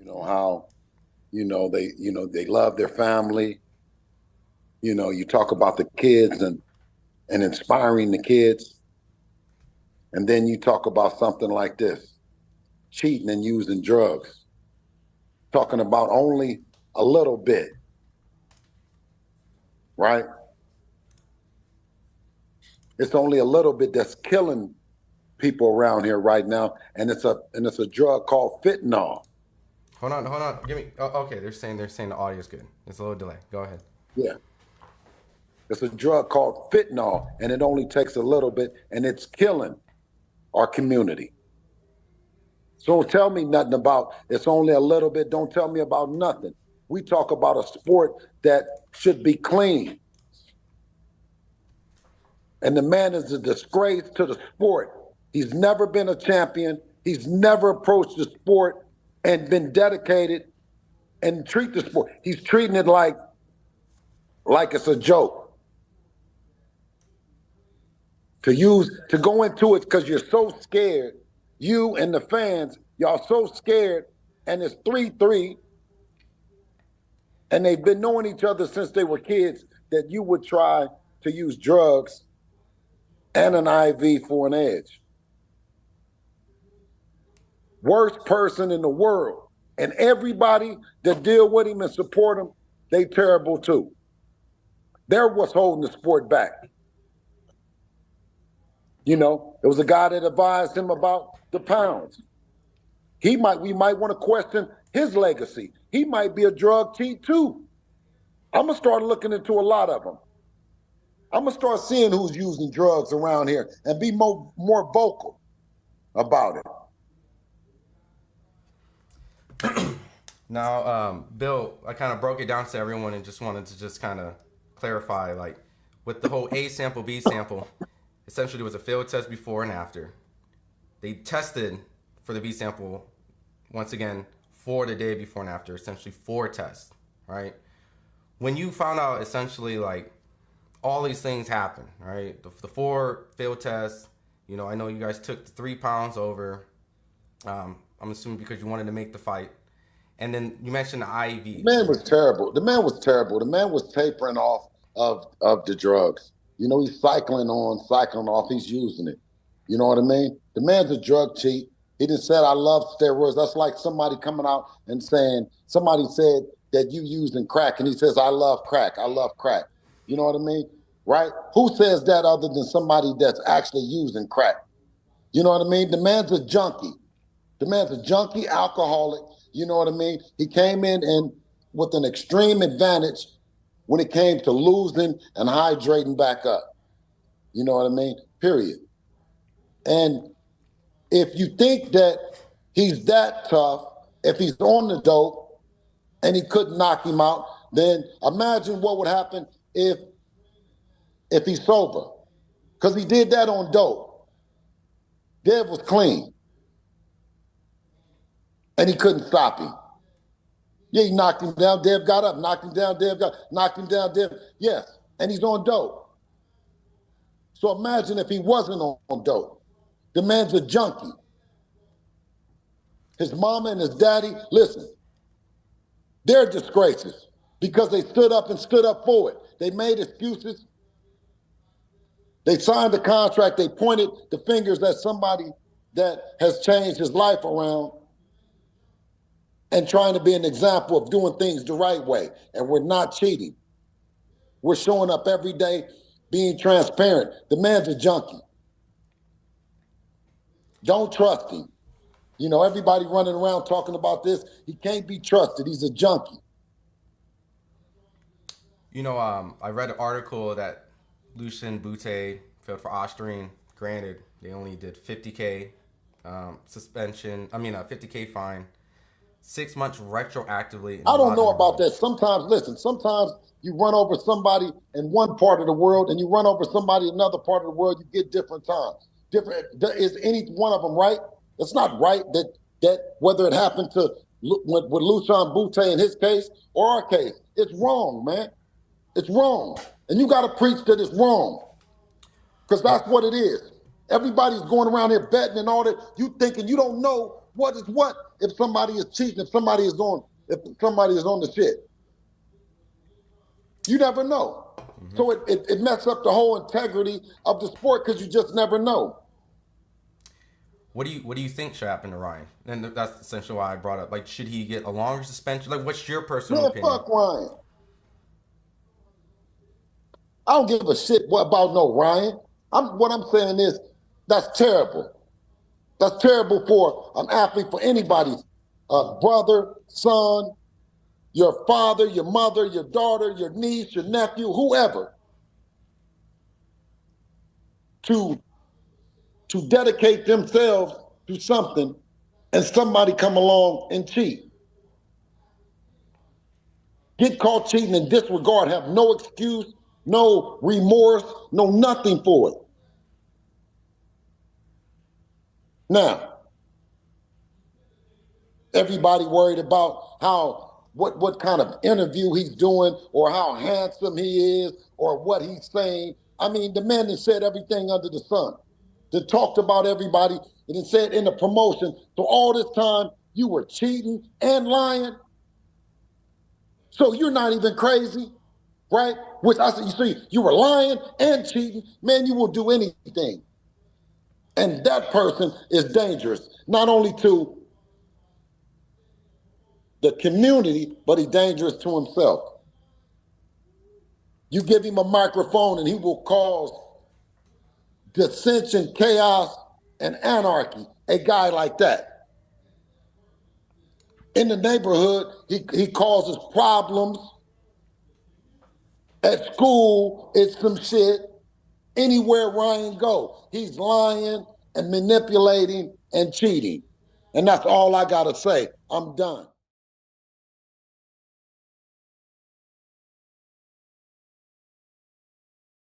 how, they love their family. You talk about the kids and inspiring the kids. And then you talk about something like this, cheating and using drugs, talking about only a little bit, right? It's only a little bit that's killing people around here right now, and it's a drug called fentanyl. Hold on. Give me. Oh, okay, they're saying the audio is good. It's a little delay. Go ahead. Yeah, it's a drug called fentanyl, and it only takes a little bit, and it's killing our community. So don't tell me nothing about it's only a little bit. Don't tell me about nothing. We talk about a sport that should be clean. And the man is a disgrace to the sport. He's never been a champion. He's never approached the sport and been dedicated and treat the sport. He's treating it like it's a joke. To go into it because you're so scared, you and the fans, y'all so scared, and it's 3-3, and they've been knowing each other since they were kids, that you would try to use drugs and an IV for an edge. Worst person in the world. And everybody that deal with him and support him, they terrible too. They're what's holding the sport back. There was a guy that advised him about the pounds. We might want to question his legacy. He might be a drug cheat too. I'm gonna start looking into a lot of them. I'm gonna start seeing who's using drugs around here and be more vocal about it. Now, Bill, I kind of broke it down to everyone and just wanted to just kind of clarify, like, with the whole A sample, B sample, essentially it was a field test before and after. They tested for the B sample, once again, for the day before and after, essentially 4 tests, right? When you found out, essentially, like, all these things happen, right? The 4 field tests, I know you guys took the 3 pounds over. I'm assuming because you wanted to make the fight. And then you mentioned the IV. The man was terrible. The man was tapering off of the drugs. He's cycling on, cycling off. He's using it. You know what I mean? The man's a drug cheat. He just said, I love steroids. That's like somebody coming out and saying, somebody said that you using crack, and he says, I love crack. I love crack. You know what I mean? Right? Who says that other than somebody that's actually using crack? You know what I mean? The man's a junkie. The man's a junkie, alcoholic. You know what I mean? He came in and with an extreme advantage when it came to losing and hydrating back up. You know what I mean? Period. And if you think that he's that tough, if he's on the dope and he couldn't knock him out, then imagine what would happen if he's sober. Because he did that on dope. Dev was clean. And he couldn't stop him. Yeah, he knocked him down. Dev got up, knocked him down. Knocked him down. Dev, yes. And he's on dope. So imagine if he wasn't on dope. The man's a junkie. His mama and his daddy, listen, they're disgraces because they stood up for it. They made excuses. They signed the contract. They pointed the fingers at somebody that has changed his life around and trying to be an example of doing things the right way. And we're not cheating. We're showing up every day, being transparent. The man's a junkie. Don't trust him. Everybody running around talking about this. He can't be trusted. He's a junkie. I read an article that Lucien Boutte failed for Austrian. Granted, they only did 50K suspension. I mean, a 50K fine. 6 months retroactively. I don't know about that. Sometimes you run over somebody in one part of the world and you run over somebody in another part of the world, you get different times. Is any one of them right? It's not right that whether it happened with Lucien Boutte in his case or our case, it's wrong, man. It's wrong. And you got to preach that it's wrong because that's what it is. Everybody's going around here betting and all that. You thinking you don't know what is what. if somebody is cheating, if somebody is on the shit. You never know. Mm-hmm. So it messes up the whole integrity of the sport because you just never know. What do you think should happen to Ryan? And that's essentially why I brought up. Like, should he get a longer suspension? Like, what's your personal opinion? Fuck Ryan. I don't give a shit about no Ryan. What I'm saying is that's terrible. That's terrible for an athlete, for anybody's brother, son, your father, your mother, your daughter, your niece, your nephew, whoever, to dedicate themselves to something and somebody come along and cheat. Get caught cheating and disregard, have no excuse, no remorse, no nothing for it. Now, everybody worried about what kind of interview he's doing or how handsome he is or what he's saying. I mean, the man that said everything under the sun, that talked about everybody, and it said in the promotion, so all this time you were cheating and lying. So you're not even crazy, right? Which I said, you see, you were lying and cheating. Man, you will do anything. And that person is dangerous, not only to the community, but he's dangerous to himself. You give him a microphone and he will cause dissension, chaos, and anarchy, a guy like that. In the neighborhood, he causes problems. At school, it's some shit. Anywhere Ryan go, he's lying and manipulating and cheating. And that's all I gotta say. I'm done.